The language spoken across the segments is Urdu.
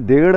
1.5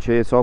600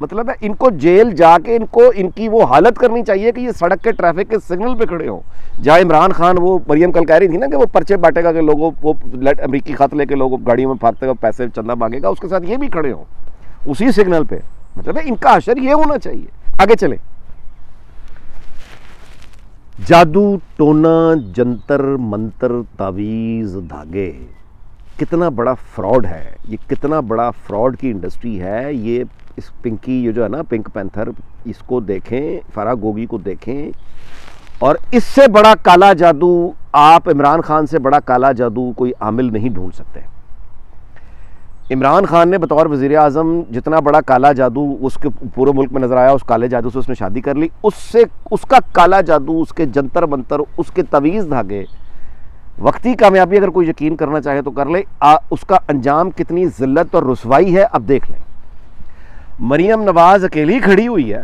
مطلب ہے ان کو جیل جا کے ان کی وہ حالت کرنی چاہیے کہ یہ سڑک کے ٹریفک کے سگنل پہ کھڑے ہوں. جہاں عمران خان, وہ مریم کل کہہ رہی تھی نا کہ وہ پرچے بانٹے گا کہ لوگوں وہ امریکی خط لے کے لوگوں گاڑیوں میں بھاگتے گا, پیسے چندہ مانگے گا, اس کے ساتھ یہ بھی کھڑے ہوں اسی سگنل پہ. مطلب ہے ان کا حشر یہ ہونا چاہیے. آگے چلیں. جادو ٹونا جنتر منتر تعویذ دھاگے کتنا بڑا فراڈ ہے یہ, کتنا بڑا فراڈ کی انڈسٹری ہے یہ. اس پنکی یہ جو ہے نا پنک پینتھر, اس کو دیکھیں, فرا گوگی کو دیکھیں, اور اس سے بڑا کالا جادو آپ عمران خان سے بڑا کالا جادو کوئی عامل نہیں ڈھونڈ سکتے. عمران خان نے بطور وزیر اعظم جتنا بڑا کالا جادو اس کے پورے ملک میں نظر آیا, اس کالے جادو سے اس نے شادی کر لی. اس کا کالا جادو, اس کے جنتر منتر, اس کے تعویذ دھاگے, وقتی کامیابی اگر کوئی یقین کرنا چاہے تو کر لے. اس کا انجام کتنی ذلت اور رسوائی ہے اب دیکھ لیں. مریم نواز اکیلی کھڑی ہوئی ہے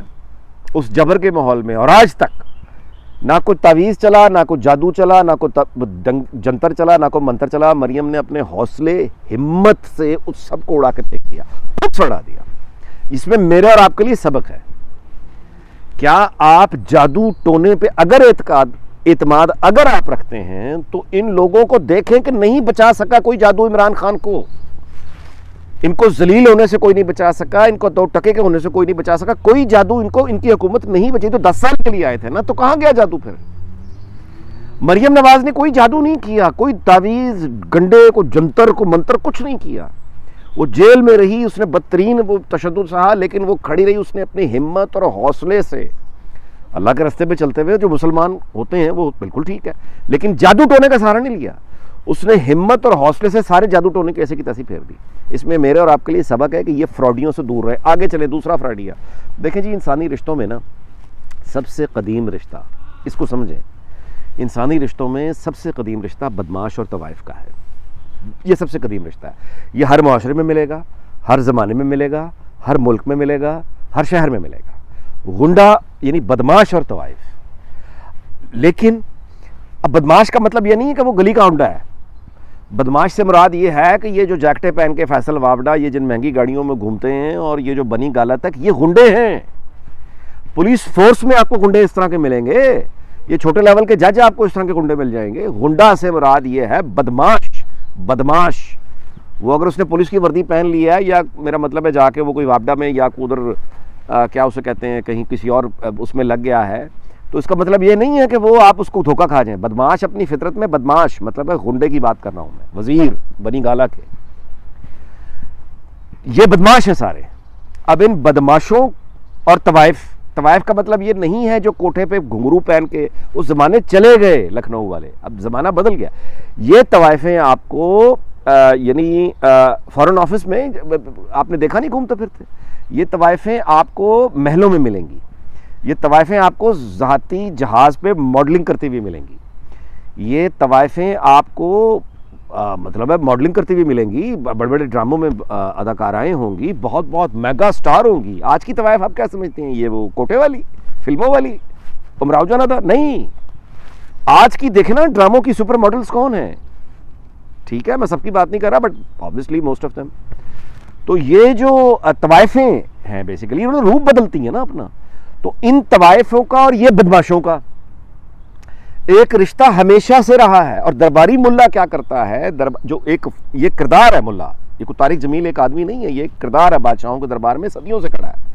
اس جبر کے ماحول میں, اور آج تک نہ کوئی تعویذ چلا, نہ کوئی جادو چلا, نہ کوئی جنتر چلا, نہ کوئی منتر چلا. مریم نے اپنے حوصلے ہمت سے اس سب کو اڑا کے پھینک دیا, خود چھڑا دیا. اس میں میرے اور آپ کے لیے سبق ہے. کیا آپ جادو ٹونے پہ اگر اعتماد اگر آپ رکھتے ہیں تو ان لوگوں کو دیکھیں کہ نہیں بچا سکا کوئی جادو عمران خان کو. ان کو ذلیل ہونے سے کوئی نہیں بچا سکا, ان کو 2 ٹکے کے ہونے سے کوئی نہیں بچا سکا. کوئی جادو ان کی حکومت نہیں بچی. تو 10 سال کے لیے آئے تھے نا, تو کہاں گیا جادو پھر؟ مریم نواز نے کوئی جادو نہیں کیا, کوئی تعویذ گنڈے کو جنتر کو منتر کچھ نہیں کیا. وہ جیل میں رہی, اس نے بدترین وہ تشدد سہا, لیکن وہ کھڑی رہی. اس نے اپنی ہمت اور حوصلے سے اللہ کے راستے پہ چلتے ہوئے, جو مسلمان ہوتے ہیں وہ بالکل ٹھیک ہے, لیکن جادو ٹونے کا سہارا نہیں لیا. اس نے ہمت اور حوصلے سے سارے جادو ٹونے کی ایسے کی تیسی پھیر دی. اس میں میرے اور آپ کے لیے سبق ہے کہ یہ فراڈیوں سے دور رہے. آگے چلے. دوسرا فراڈیا دیکھیں جی, انسانی رشتوں میں نا سب سے قدیم رشتہ, اس کو سمجھیں, انسانی رشتوں میں سب سے قدیم رشتہ بدماش اور طوائف کا ہے. یہ سب سے قدیم رشتہ ہے. یہ ہر معاشرے میں ملے گا, ہر زمانے میں ملے گا, ہر ملک میں ملے گا, ہر شہر میں ملے گا. غنڈہ یعنی بدماش اور طوائف. لیکن اب بدماش کا مطلب یہ نہیں ہے کہ وہ گلی کا ہونڈا ہے. بدماش سے مراد یہ ہے کہ یہ جو جیکٹیں پہن کے فیصل واوڈا, یہ جن مہنگی گاڑیوں میں گھومتے ہیں, اور یہ جو بنی گالا تک, یہ غنڈے ہیں. پولیس فورس میں آپ کو غنڈے اس طرح کے ملیں گے, یہ چھوٹے لیول کے جج آپ کو اس طرح کے غنڈے مل جائیں گے. غنڈا سے مراد یہ ہے بدماش. بدماش وہ اگر اس نے پولیس کی وردی پہن لی ہے, یا میرا مطلب ہے جا کے وہ کوئی واپڈا میں یا ادھر کیا اسے کہتے ہیں کہیں کسی اور اس میں لگ گیا ہے, تو اس کا مطلب یہ نہیں ہے کہ وہ آپ اس کو دھوکہ کھا جائیں. بدماش اپنی فطرت میں بدماش مطلب ہے غنڈے کی بات کر رہا ہوں میں, وزیر بنی گالا کے, یہ بدماش ہیں سارے. اب ان بدماشوں اور طوائف کا مطلب یہ نہیں ہے جو کوٹھے پہ گھنگرو پہن کے, اس زمانے چلے گئے لکھنؤ والے, اب زمانہ بدل گیا. یہ طوائفیں آپ کو یعنی فارن آفس میں آپ نے دیکھا نہیں گھومتے پھرتے. یہ طوائفیں آپ کو محلوں میں ملیں گی. یہ طوائفیں آپ کو ذاتی جہاز پہ ماڈلنگ کرتی ہوئی ملیں گی. یہ طوائفیں آپ کو مطلب ہے ماڈلنگ کرتی ہوئی ملیں گی, بڑے بڑے ڈراموں میں اداکارائیں ہوں گی, بہت بہت میگا سٹار ہوں گی. آج کی طوائف آپ کیا سمجھتے ہیں, یہ وہ کوٹے والی فلموں والی امراؤ جان ادا نہیں. آج کی دیکھیں نا ڈراموں کی سپر ماڈلز کون ہیں. ٹھیک ہے, میں سب کی بات نہیں کر رہا, but obviously most of them. تو یہ جو طوائفیں ہیں بیسیکلی انہوں نے روپ بدلتی ہیں نا اپنا. تو ان طوائفوں کا اور یہ بدماشوں کا ایک رشتہ ہمیشہ سے رہا ہے. اور درباری ملا کیا کرتا ہے, جو ایک یہ کردار ہے ملا, یہ کوئی طارق جمیل ایک آدمی نہیں ہے, یہ ایک کردار ہے بادشاہوں کے دربار میں صدیوں سے کھڑا ہے.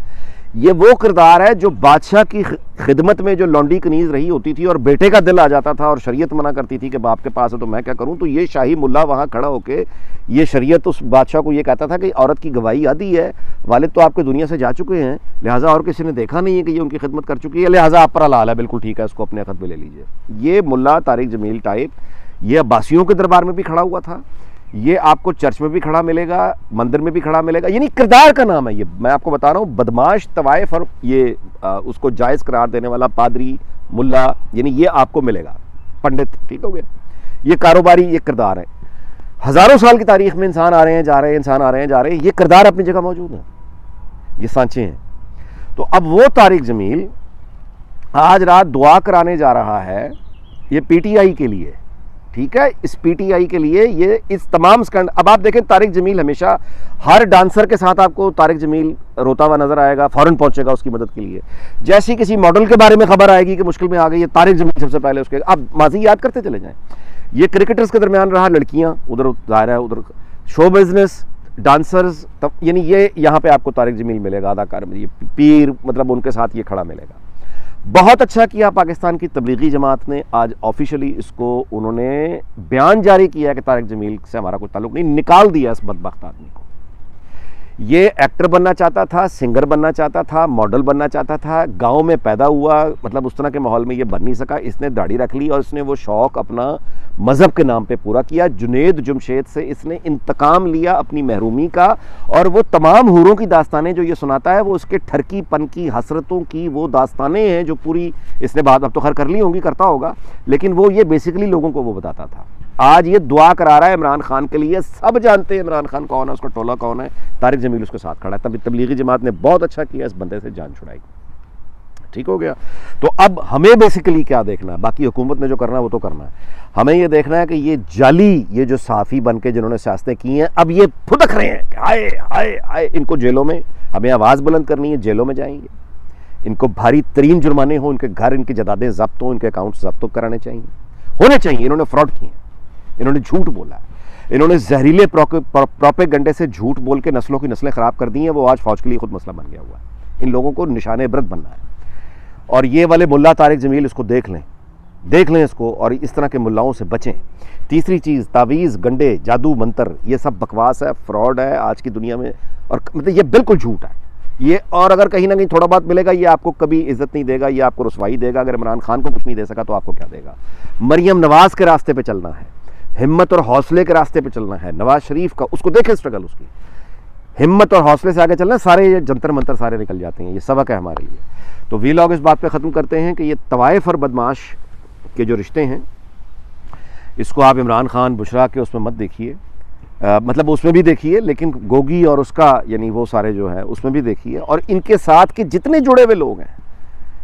یہ وہ کردار ہے جو بادشاہ کی خدمت میں جو لونڈی کنیز رہی ہوتی تھی اور بیٹے کا دل آ جاتا تھا اور شریعت منع کرتی تھی کہ باپ کے پاس ہے تو میں کیا کروں, تو یہ شاہی ملا وہاں کھڑا ہو کے یہ شریعت اس بادشاہ کو یہ کہتا تھا کہ عورت کی گواہی آدھی ہے, والد تو آپ کے دنیا سے جا چکے ہیں, لہٰذا اور کسی نے دیکھا نہیں ہے کہ یہ ان کی خدمت کر چکی ہے, لہٰذا آپ پر حلال ہے, بالکل ٹھیک ہے, اس کو اپنے خط پہ لے لیجیے. یہ ملا طارق جمیل ٹائپ یہ عباسیوں کے دربار میں بھی کھڑا ہوا تھا, یہ آپ کو چرچ میں بھی کھڑا ملے گا, مندر میں بھی کھڑا ملے گا. یعنی کردار کا نام ہے یہ, میں آپ کو بتا رہا ہوں. بدماش طوائف اور یہ اس کو جائز قرار دینے والا پادری ملا, یعنی یہ آپ کو ملے گا, پنڈت. ٹھیک ہو گیا, یہ کاروباری یہ کردار ہے. ہزاروں سال کی تاریخ میں انسان آ رہے ہیں جا رہے ہیں, انسان آ رہے ہیں جا رہے ہیں, یہ کردار اپنی جگہ موجود ہیں, یہ سانچے ہیں. تو اب وہ طارق جمیل آج رات دعا کرانے جا رہا ہے, یہ پی ٹی آئی کے لیے, ٹھیک ہے. اس پی ٹی آئی کے لیے یہ اس تمام سکنڈ. اب آپ دیکھیں طارق جمیل ہمیشہ ہر ڈانسر کے ساتھ آپ کو طارق جمیل روتا ہوا نظر آئے گا, فوراً پہنچے گا اس کی مدد کے لیے. جیسی کسی ماڈل کے بارے میں خبر آئے گی کہ مشکل میں آ گئی ہے, طارق جمیل سب سے پہلے اس کے. آپ ماضی یاد کرتے چلے جائیں, یہ کرکٹرز کے درمیان رہا, لڑکیاں ادھر ظاہر ہے, ادھر شو بزنس, ڈانسرز, یعنی یہ یہاں پہ آپ کو طارق جمیل ملے گا, اداکار میں یہ پیر, مطلب ان کے ساتھ یہ کھڑا ملے گا. بہت اچھا کیا پاکستان کی تبلیغی جماعت نے, آج آفیشلی اس کو انہوں نے بیان جاری کیا کہ طارق جمیل سے ہمارا کوئی تعلق نہیں, نکال دیا اس بدبخت آدمی کو. یہ ایکٹر بننا چاہتا تھا, سنگر بننا چاہتا تھا, ماڈل بننا چاہتا تھا, گاؤں میں پیدا ہوا, مطلب اس طرح کے ماحول میں یہ بن نہیں سکا. اس نے داڑھی رکھ لی اور اس نے وہ شوق اپنا مذہب کے نام پہ پورا کیا. جنید جمشید سے اس نے انتقام لیا اپنی محرومی کا, اور وہ تمام حوروں کی داستانیں جو یہ سناتا ہے وہ اس کے ٹھرکی پن کی, حسرتوں کی وہ داستانیں ہیں جو پوری اس نے بات اب تو خیر کر لی ہوں گی, کرتا ہوگا, لیکن وہ یہ بیسیکلی لوگوں کو وہ بتاتا تھا. آج یہ دعا کرا رہا ہے عمران خان کے لیے. سب جانتے ہیں عمران خان کون ہے, اس کا ٹولہ کون ہے, طارق جمیل اس کے ساتھ کھڑا ہے. تب تبلیغی جماعت نے بہت اچھا کیا, اس بندے سے جان چھڑائی. ٹھیک ہو گیا. تو اب ہمیں بیسیکلی کیا دیکھنا ہے, باقی حکومت نے جو کرنا ہے وہ تو کرنا ہے, ہمیں یہ دیکھنا ہے کہ یہ جعلی, یہ جو صحافی بن کے جنہوں نے سیاستیں کی ہیں, اب یہ پھدک رہے ہیں کہ ہائے ہائے ہائے, ان کو جیلوں میں, ہمیں آواز بلند کرنی ہے, جیلوں میں جائیں گے. ان کو بھاری ترین جرمانے ہوں, ان کے گھر, ان کی جائیدادیں ضبط ہوں, ان کے اکاؤنٹس ضبط کرانے چاہیے, ہونے چاہیے. انہوں نے فراڈ کیے ہیں, انہوں نے جھوٹ بولا ہے, انہوں نے زہریلے پروپیگنڈے سے جھوٹ بول کے نسلوں کی نسلیں خراب کر دی ہیں. وہ آج فوج کے لیے خود مسئلہ بن گیا ہوا ہے. ان لوگوں کو نشان عبرت بننا ہے. اور یہ والے ملا طارق جمیل, اس کو دیکھ لیں اس کو, اور اس طرح کے ملاؤں سے بچیں. تیسری چیز, تعویذ, گنڈے, جادو, منتر, یہ سب بکواس ہے, فراڈ ہے آج کی دنیا میں, اور مطلب یہ بالکل جھوٹ ہے یہ. اور اگر کہیں نہ کہیں تھوڑا بہت ملے گا, یہ آپ کو کبھی عزت نہیں دے گا, یہ آپ کو رسوائی دے گا. اگر عمران خان کو کچھ نہیں دے سکا تو آپ کو کیا دے گا. مریم نواز کے راستے پہ چلنا ہے, ہمت اور حوصلے کے راستے پہ چلنا ہے. نواز شریف کا, اس کو دیکھیں اسٹرگل, اس کی ہمت اور حوصلے سے آگے چلنا ہے. سارے یہ جنتر منتر سارے نکل جاتے ہیں. یہ سبق ہے ہمارے لیے. تو وی لاگ اس بات پہ ختم کرتے ہیں کہ یہ طوائف اور بدماش کے جو رشتے ہیں, اس کو آپ عمران خان بشرا کے اس میں مت دیکھیے, مطلب اس میں بھی دیکھیے, لیکن گوگی اور اس کا یعنی وہ سارے جو ہے اس میں بھی دیکھیے. اور ان کے ساتھ کے جتنے جڑے ہوئے لوگ ہیں,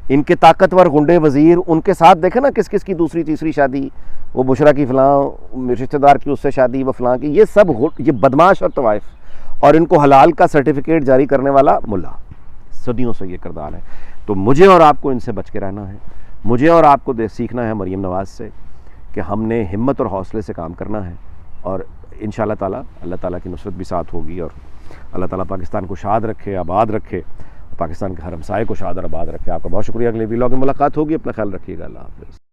ان کے طاقتور غنڈے وزیر, ان کے ساتھ دیکھیں نا کس کس کی دوسری تیسری شادی, وہ بشرا کی فلاں رشتہ دار کی اس سے شادی, وہ فلاں کی, یہ سب یہ بدماش اور طوائف, اور ان کو حلال کا سرٹیفکیٹ جاری کرنے والا ملا, صدیوں سے یہ کردار ہے. تو مجھے اور آپ کو ان سے بچ کے رہنا ہے. مجھے اور آپ کو سیکھنا ہے مریم نواز سے کہ ہم نے ہمت اور حوصلے سے کام کرنا ہے, اور انشاءاللہ تعالیٰ اللہ تعالیٰ کی نصرت بھی ساتھ ہوگی, اور اللہ تعالیٰ پاکستان کو شاد رکھے, آباد رکھے, پاکستان کے ہر ہمسائے کو شاد اور آباد رکھے. آپ کا بہت شکریہ. اگلے ولاگ میں ملاقات ہوگی. اپنا خیال رکھیے گا. اللہ حافظ.